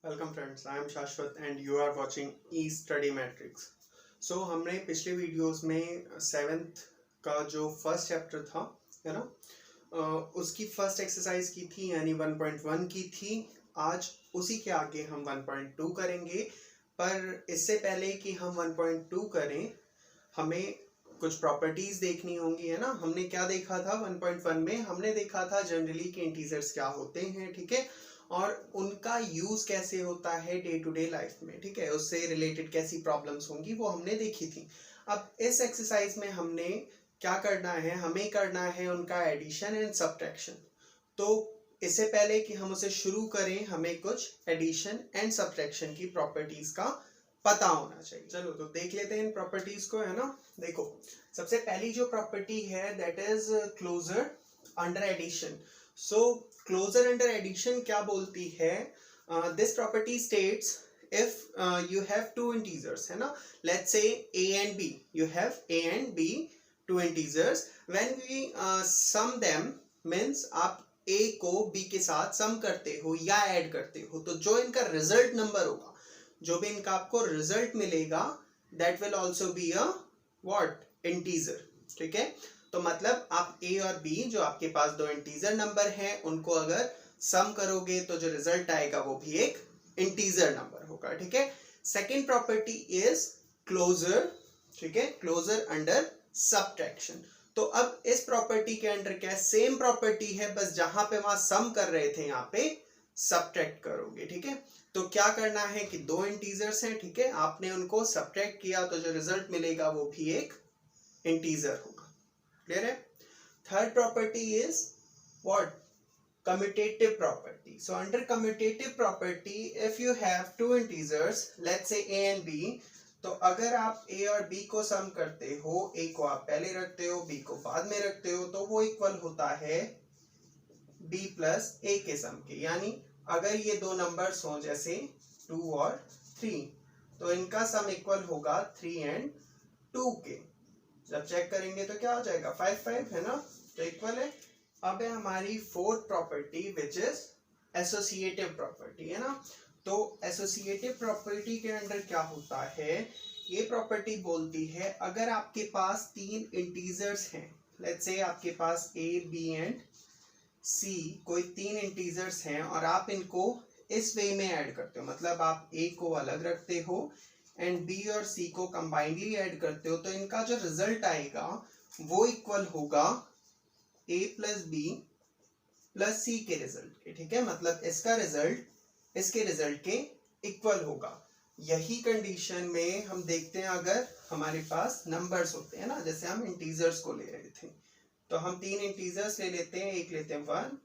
Welcome friends, I am Shashwat and you are watching E Study Matrix. सो हमने पिछले videos में सेवेंथ का जो फर्स्ट चैप्टर था, है ना, उसकी फर्स्ट एक्सरसाइज की थी, यानी 1.1 की थी। आज उसी के आगे हम 1.2 करेंगे, पर इससे पहले कि हम 1.2 करें हमें कुछ प्रॉपर्टीज देखनी होंगी, है ना। हमने क्या देखा था 1.1 में? हमने देखा था जनरली कि इंटीजर्स क्या होते हैं, ठीक है, और उनका यूज कैसे होता है डे टू डे लाइफ में, ठीक है, उससे रिलेटेड कैसी प्रॉब्लम्स होंगी वो हमने देखी थी। अब इस एक्सरसाइज में हमने क्या करना है, हमें करना है उनका एडिशन एंड सब्ट्रैक्शन। तो इससे पहले कि हम उसे शुरू करें हमें कुछ एडिशन एंड सब्ट्रैक्शन की प्रॉपर्टीज का पता होना चाहिए। चलो तो देख लेते हैं इन प्रॉपर्टीज को, है ना। देखो, सबसे पहली जो प्रॉपर्टी है that is closure under addition. So closure under addition क्या बोलती है? This property states if you have two integers, है ना, let's say a and b, you have a and b, two integers, when we sum them means आप a को b के साथ सम करते हो या ऐड करते हो, तो जो इनका रिजल्ट नंबर होगा, जो भी इनका आपको रिजल्ट मिलेगा, that will also be a what, integer, ठीक है। तो मतलब आप a और b, जो आपके पास दो इंटीजर नंबर हैं, उनको अगर सम करोगे तो जो रिजल्ट आएगा वो भी एक इंटीजर नंबर होगा, ठीक है। सेकेंड प्रॉपर्टी इज क्लोजर, ठीक है, क्लोजर अंडर सब्ट्रैक्शन। तो अब इस प्रॉपर्टी के अंडर क्या है? सेम प्रॉपर्टी है, बस जहां पे वहां सम कर रहे थे यहाँ पे सब्ट्रैक्ट करोगे, ठीक है। तो क्या करना है कि दो इंटीजर्स हैं, ठीक है, आपने उनको सब्ट्रैक्ट किया तो जो रिजल्ट मिलेगा वो भी एक इंटीजर होगा। क्लियर है? Third property is what? commutative property. So under commutative property, if you have two integers, let's say a and b, तो अगर आप a और b को सम करते हो, a को आप पहले रखते हो, b को बाद में रखते हो, तो वो इक्वल होता है b प्लस a के सम के। यानी अगर ये दो नंबर्स हों जैसे 2 और 3, तो इनका सम इक्वल होगा 3 एंड 2 के। जब चेक करेंगे तो क्या हो जाएगा? 5 5, है ना, तो इक्वल है। अब है हमारी fourth property which is associative property, है ना। तो एसोसिएटिव प्रॉपर्टी के अंदर क्या होता है? ये प्रॉपर्टी बोलती है अगर आपके पास तीन इंटीजर्स हैं, लेट्स से आपके पास a b एंड c, कोई तीन इंटीजर्स हैं और आप इनको इस वे में ऐड करते हो, मतलब आप a को अलग रखते हो एंड b और c को कंबाइनली ऐड करते हो, तो इनका जो रिजल्ट आएगा वो इक्वल होगा a प्लस बी प्लस सी के रिजल्ट के, ठीक है। मतलब इसका रिजल्ट इसके रिजल्ट के इक्वल होगा। यही कंडीशन में हम देखते हैं अगर हमारे पास नंबर्स होते हैं ना, जैसे हम इंटीजर्स को ले रहे थे, तो हम तीन इंटीजर्स ले लेते हैं, एक लेते हैं 1,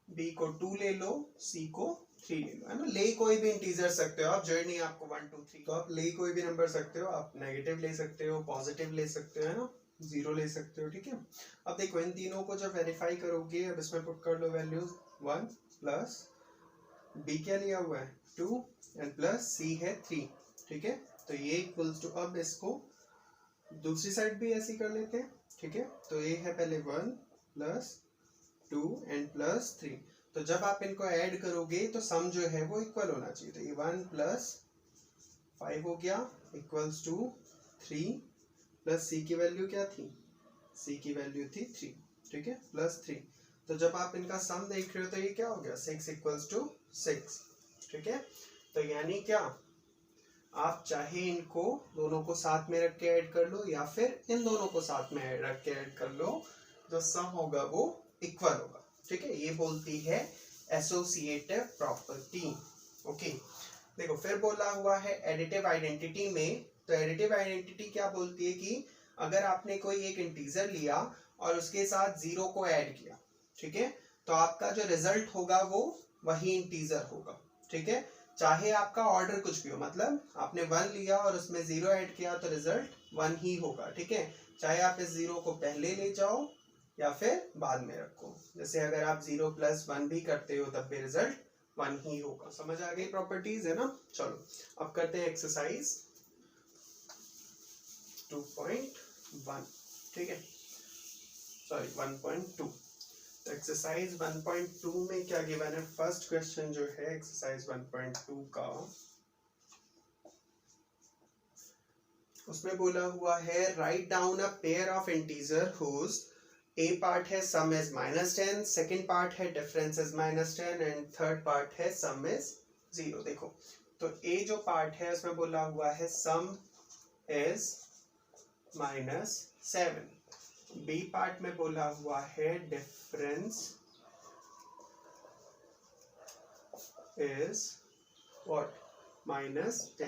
b को 2 ले लो, c को 3 ले लो, है ना। ले कोई भी इंटीजर सकते हो आप, जरूरी नहीं आपको 1 2 3, तो आप ले कोई भी नंबर सकते हो, आप नेगेटिव ले सकते हो, पॉजिटिव ले सकते हो, है ना, 0 ले सकते हो, ठीक है। अब देखो इन तीनों को जब वेरीफाई करोगे, अब इसमें पुट कर लो वैल्यूज 1 प्लस b क्या लिया हुआ है 2 एंड प्लस c है 3, ठीक है। तो ये इक्वल्स टू, अब इसको दूसरी साइड भी ऐसे कर लेते हैं, ठीक है। तो ये है पहले 1 प्लस 2 एंड प्लस 3, तो जब आप इनको ऐड करोगे तो सम जो है वो इक्वल होना चाहिए। तो ये 1 प्लस 5 हो गया इक्वल्स टू 3 प्लस c की वैल्यू क्या थी? c की वैल्यू थी 3, ठीक है, प्लस 3। तो जब आप इनका सम देख रहे हो तो ये क्या हो गया? 6 इक्वल्स टू 6, ठीक है। तो यानी क्या, आप चाहे इनको दोनों को साथ में रख के ऐड कर लो या फिर इन दोनों को साथ में रख के ऐड कर लो, जो सम होगा वो इक्वल होगा, ठीक है। ये बोलती है एसोसिएटिव प्रॉपर्टी। ओके, देखो फिर बोला हुआ है एडिटिव आइडेंटिटी में। तो एडिटिव आइडेंटिटी क्या बोलती है कि अगर आपने कोई एक इंटीजर लिया और उसके साथ 0 को ऐड किया, ठीक है, तो आपका जो रिजल्ट होगा वो वही इंटीजर होगा, ठीक है। चाहे आपका ऑर्डर कुछ भी हो, मतलब आपने 1 लिया और उसमें 0 ऐड किया तो रिजल्ट 1 ही होगा, ठीक है। चाहे आप इस 0 को पहले ले जाओ या फिर बाद में रखो, जैसे अगर आप 0 प्लस 1 भी करते हो तब भी रिजल्ट 1 ही होगा। समझ आ गई प्रॉपर्टीज, है ना। चलो अब करते हैं एक्सरसाइज 2.1, ठीक है, सॉरी 1.2। एक्सरसाइज 1.2 में क्या गिवन है? फर्स्ट क्वेश्चन जो है एक्सरसाइज 1.2 का, उसमें बोला हुआ है write down a pair of integer whose A part है सम इज -10, सेकेंड पार्ट है difference is -10 and third part है सम इज 0। देखो तो ए जो पार्ट है उसमें बोला हुआ है सम इज -7, बी पार्ट में बोला हुआ है difference is what -10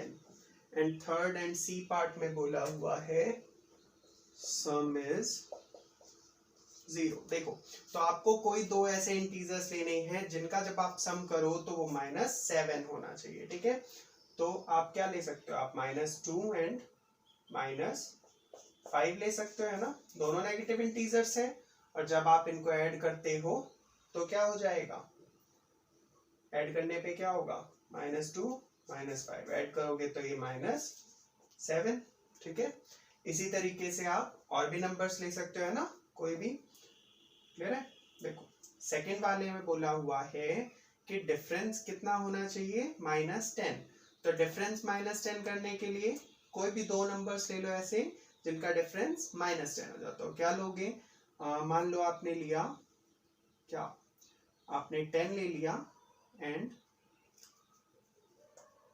and third and C part में बोला हुआ है सम इज 0। देखो तो आपको कोई दो ऐसे इंटीजर्स लेने हैं जिनका जब आप सम करो तो वो -7 होना चाहिए, ठीक है। तो आप क्या ले सकते हो? आप -2 एंड -5 ले सकते हो, है ना। दोनों नेगेटिव इंटीजर्स हैं और जब आप इनको ऐड करते हो तो क्या हो जाएगा? ऐड करने पे क्या होगा? -2 -5 ऐड करोगे तो ये -7, ठीक है। इसी तरीके से आप और भी नंबर्स ले सकते हो, है ना, कोई भी। क्लियर है? देखो सेकंड वाले में बोला हुआ है कि डिफरेंस कितना होना चाहिए? -10। तो डिफरेंस -10 करने के लिए कोई भी दो नंबर्स ले लो ऐसे जिनका डिफरेंस -10 हो जाता हो। क्या लोगे? मान लो आपने लिया क्या? आपने 10 ले लिया एंड,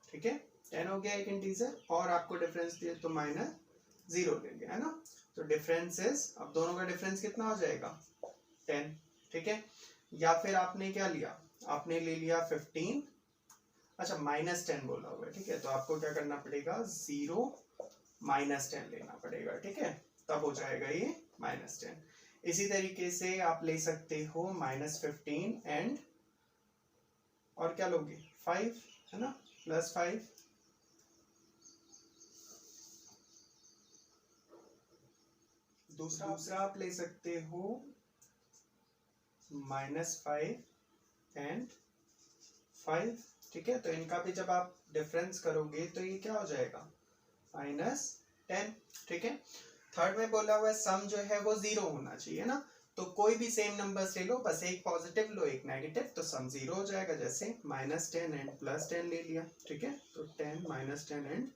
ठीक है, 10 हो गया एक इंटीजर और आपको डिफरेंस दिया तो -0 ले लिया, है ना। तो डिफरेंस इज, अब दोनों का डिफरेंस कितना हो जाएगा? 10, ठीक है। या फिर आपने क्या लिया? आपने ले लिया 15, अच्छा -10 बोला हुआ है, ठीक है। तो आपको क्या करना पड़ेगा? 0 -10 लेना पड़ेगा, ठीक है, तब हो जाएगा ये -10। इसी तरीके से आप ले सकते हो -15 एंड और क्या लोगे? 5, है ना, +5। दूसरा आप ले सकते हो -5 एंड 5, ठीक है। तो इनका भी जब आप डिफरेंस करोगे तो ये क्या हो जाएगा? -10, ठीक है। थर्ड में बोला हुआ है सम जो है वो 0 होना चाहिए ना। तो कोई भी सेम नंबर्स ले लो, बस एक पॉजिटिव लो एक नेगेटिव, तो सम 0 हो जाएगा। जैसे -10 एंड +10 ले लिया, ठीक है। तो 10 -10 एंड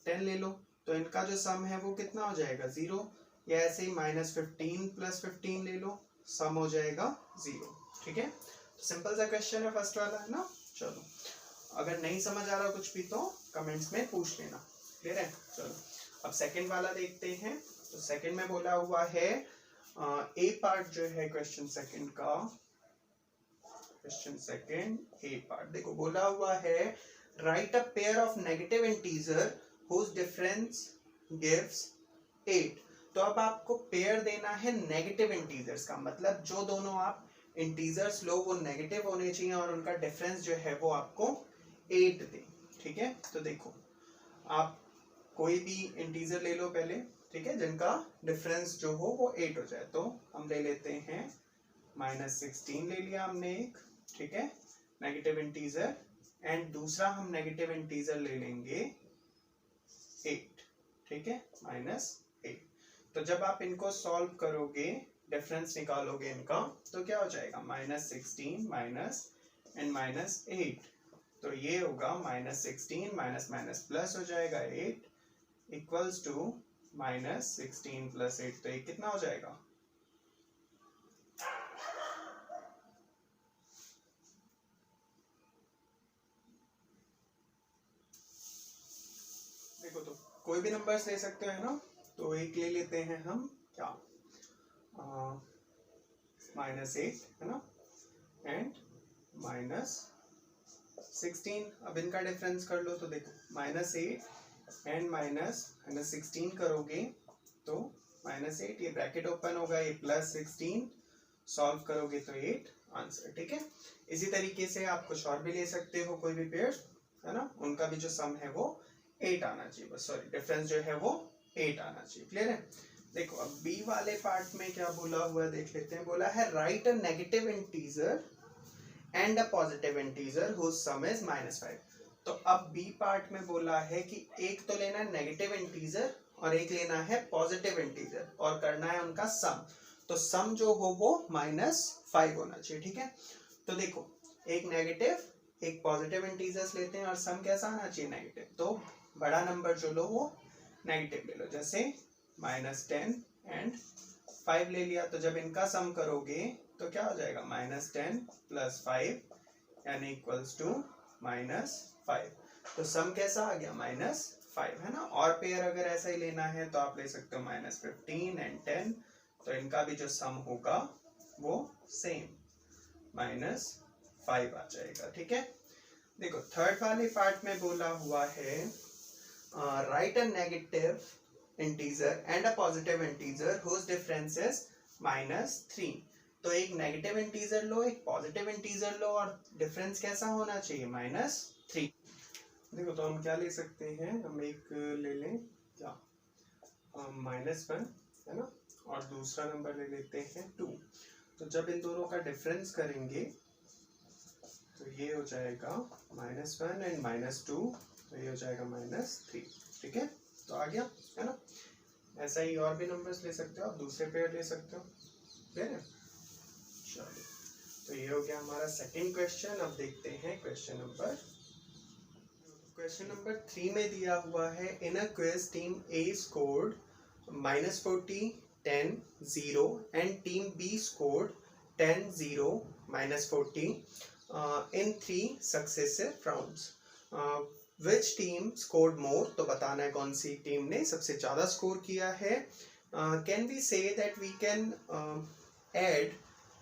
10 ले लो, तो इनका जो सम है वो कितना हो जाएगा? 0। या ऐसे ही -15 + 15 ले लो, सम हो जाएगा 0, ठीक है। तो सिंपल सा क्वेश्चन है फर्स्ट वाला, है ना। चलो अगर नहीं समझ आ रहा कुछ भी तो कमेंट्स में पूछ लेना। क्लियर है? चलो अब सेकंड वाला देखते हैं। तो सेकंड में बोला हुआ है ए पार्ट जो है क्वेश्चन सेकंड का, क्वेश्चन सेकंड ए पार्ट, देखो बोला हुआ है write a pair of negative integer whose difference gives 8। तो अब आपको पेयर देना है नेगेटिव इंटीजर्स का, मतलब जो दोनों आप इंटीजर्स लो वो नेगेटिव होने चाहिए और उनका डिफरेंस जो है वो आपको 8 दे, ठीक है। तो देखो आप कोई भी इंटीजर ले लो पहले, ठीक है, जिनका डिफरेंस जो हो वो 8 हो जाए। तो हम ले लेते हैं -16 ले लिया हमने एक, ठीक है, नेगेटिव इंटीजर, एंड दूसरा हम नेगेटिव इंटीजर ले लेंगे 8, ठीक है, -8। तो जब आप इनको सॉल्व करोगे, डिफरेंस निकालोगे इनका, तो क्या हो जाएगा? -16 माइनस एंड -8, तो ये होगा -16 माइनस प्लस हो जाएगा 8 इक्वल्स टू -16 + 8। तो ये कितना हो जाएगा? देखो तो कोई भी नंबर्स ले सकते हैं ना। तो एक ले लेते हैं हम क्या, -8, है ना, एंड -16। अब इनका डिफरेंस कर लो तो देखो -8 एंड -16 करोगे तो -8, ये ब्रैकेट ओपन होगा, ये +16, सॉल्व करोगे तो 8 आंसर, ठीक है। इसी तरीके से आप कुछ और भी ले सकते हो, कोई भी पेयर, है ना, उनका भी जो सम है वो 8 आना चाहिए, बस सॉरी डिफरेंस जो है वो 8 आना चाहिए। क्लियर है? देखो अब बी वाले पार्ट में क्या बोला हुआ है देख लेते हैं। बोला है write a negative integer and a positive integer whose sum is -5। तो अब बी पार्ट में बोला है कि एक तो लेना है नेगेटिव इंटीजर और एक लेना है पॉजिटिव इंटीजर और करना है उनका सम। तो सम जो हो वो -5 होना चाहिए। ठीक है, तो देखो एक नेगेटिव एक पॉजिटिव इंटीजर्स लेते हैं और सम कैसा आना चाहिए नेगेटिव, तो बड़ा नंबर जो लो वो नेगेटिव ले लो, जैसे -10 एंड 5 ले लिया। तो जब इनका सम करोगे तो क्या हो जाएगा, -10 + 5 यानी इक्वल्स टू -5। तो सम कैसा आ गया, -5 है ना। और पेयर अगर ऐसा ही लेना है तो आप ले सकते हो -15 एंड 10, तो इनका भी जो सम होगा वो सेम -5 आ जाएगा। ठीक है, देखो थर्ड वाले पार्ट में बोला हुआ है write a negative integer and a positive integer whose difference is -3। तो एक नेगेटिव इंटीजर लो एक पॉजिटिव इंटीजर लो और डिफरेंस कैसा होना चाहिए, -3। देखो तो हम क्या ले सकते हैं, हम एक ले लें क्या, -1 है ना, और दूसरा नंबर ले लेते हैं 2। तो जब इन दोनों का डिफरेंस करेंगे तो ये हो जाएगा -1 एंड -2, तो ये हो जाएगा -3। ठीक है, तो आ गया है ना। ऐसा ही और भी नंबर्स ले सकते हो आप, दूसरे पेयर ले सकते हो। ठीक है, चलो तो ये हो गया हमारा सेकंड क्वेश्चन। अब देखते हैं क्वेश्चन नंबर 3 में दिया हुआ है in a quiz team A scored -40, 10, 0 and team B scored 10, 0, -40 in 3 successive rounds. Which team scored more? तो बताना है कौन सी टीम ने सबसे ज़्यादा स्कोर किया है। Can we say that we can add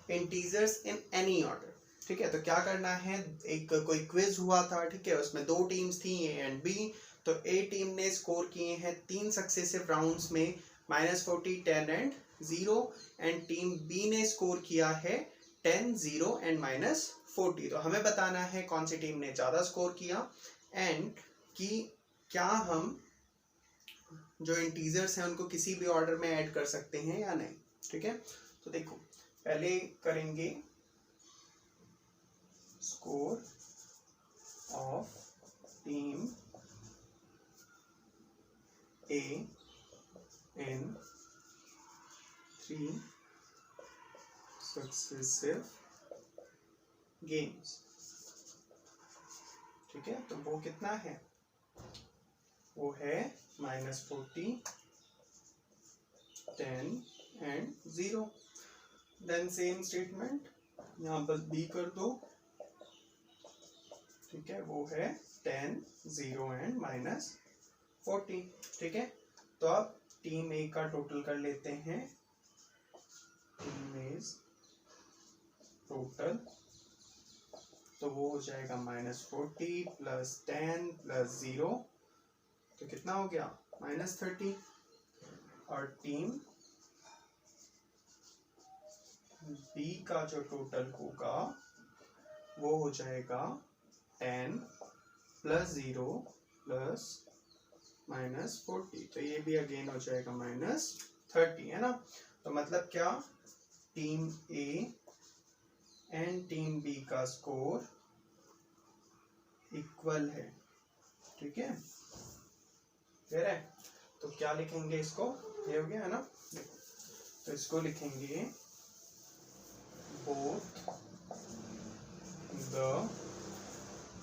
integers in any order? ठीक है, तो क्या करना है, एक कोई क्विज हुआ था, ठीक है, उसमें 2 टीम्स थी ए एंड बी। तो ए टीम ने स्कोर किए हैं 3 सक्सेसिव राउंड्स में -40, 10 एंड 0, एंड टीम बी ने स्कोर किया है 10, 0 एंड -40। तो हमें बताना है कौन सी टीम ने ज़्यादा स्कोर किया एंड कि क्या हम जो इंटीजर्स हैं उनको किसी भी ऑर्डर में ऐड कर सकते हैं या नहीं। ठीक है, तो देखो पहले करेंगे score of team A in 3 successive games. ठीक है, तो वो कितना है, वो है -40, 10 एंड 0। देन सेम स्टेटमेंट यहाँ बस बी कर दो। ठीक है, वो है 10, 0 एंड -40। ठीक है, तो अब टीम ए का टोटल कर लेते हैं, टीम ए टोटल, तो वो हो जाएगा -40 + 10 + 0, तो कितना हो गया, -30। और टीम बी का जो टोटल होगा वो हो जाएगा 10 + 0 + -40, तो ये भी अगेन हो जाएगा -30, है ना। तो मतलब क्या, team A and team B का स्कोर इक्वल है। ठीक है, क्लियर है। तो क्या लिखेंगे इसको, ये हो गया है ना, तो इसको लिखेंगे both the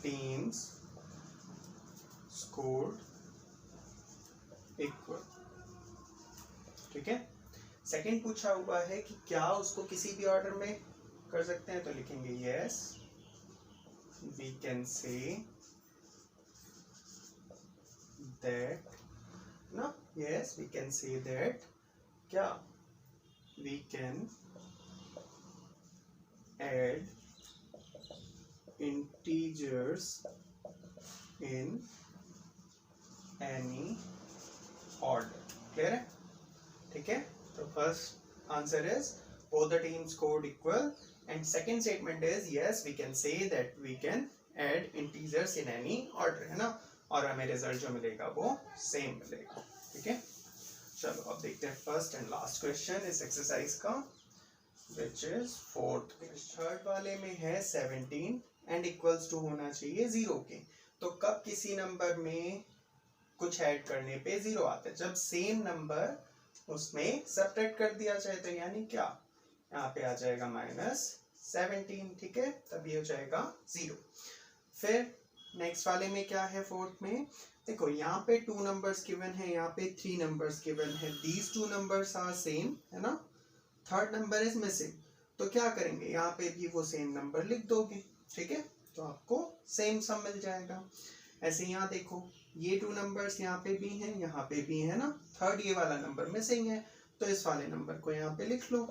teams scored equal. ठीक है, सेकंड पूछा हुआ है कि क्या उसको किसी भी ऑर्डर में कर सकते हैं, तो लिखेंगे yes we can say that ना, yes we can say that, क्या, we can add integers in any order. Clear है। ठीक है, तो first answer is both the teams scored equal and second statement is yes we can say that we can add integers in any order, है ना, और हमें result जो मिलेगा वो सेम मिलेगा। ठीक है, चलो अब देखते हैं फर्स्ट एंड लास्ट क्वेश्चन इस एक्सरसाइज का, which is fourth question. Third वाले में है 17 एंड इक्वल्स टू होना चाहिए 0 के। तो कब किसी नंबर में कुछ ऐड करने पे 0 आता है, जब सेम नंबर उसमें सब्ट्रैक्ट कर दिया जाए तो यानी क्या, यहाँ पे आ जाएगा -17, ठीक है, तब ये हो जाएगा 0। फिर नेक्स्ट वाले में क्या है, फोर्थ में देखो यहाँ पे 2 नंबर्स गिवन है, यहाँ पे 3 नंबर्स गिवन है, दीज 2 नंबर्स आर सेम, है ना, थर्ड नंबर इज मिसिंग, तो क्या करेंगे, यहाँ पे भी वो सेम नंबर लिख दोगे, ठीक है, तो आपको सेम सम मिल जाएगा। ऐसे यहाँ देखो ये 2 नंबर्स यहाँ पे भी हैं, यहाँ पे भी है ना, थर्ड ये वाला नंबर मिसिंग है, तो इस वाले नंबर को यहाँ पे लिख लो,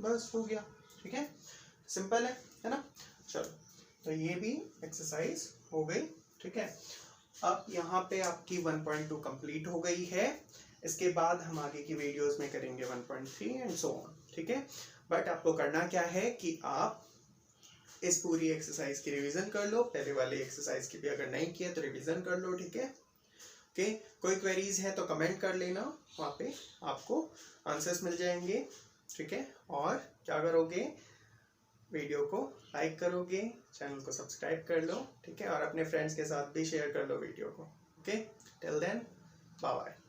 बस हो गया, ठीक है, सिंपल है ना। चलो तो ये भी एक्सरसाइज हो गई, ठीक है। अब यहाँ पे आपकी 1.2 कंप्लीट हो गई है, इसके बाद हम आगे की वीडियोस में करेंगे 1.3 एंड सो ऑन, ठीक है। बट आपको करना क्या है कि आप इस पूरी एक्सरसाइज की रिवीजन कर लो, पहले वाली एक्सरसाइज की भी अगर नहीं किया तो रिवीजन कर लो, ठीक है। ओके, कोई क्वेरीज है तो कमेंट कर लेना, वहाँ पे आपको आंसर्स मिल जाएंगे, ठीक है। और क्या करोगे, वीडियो को लाइक करोगे, चैनल को सब्सक्राइब कर लो, ठीक है, और अपने फ्रेंड्स के साथ भी शेयर कर लो वीडियो को, okay. Till then bye bye.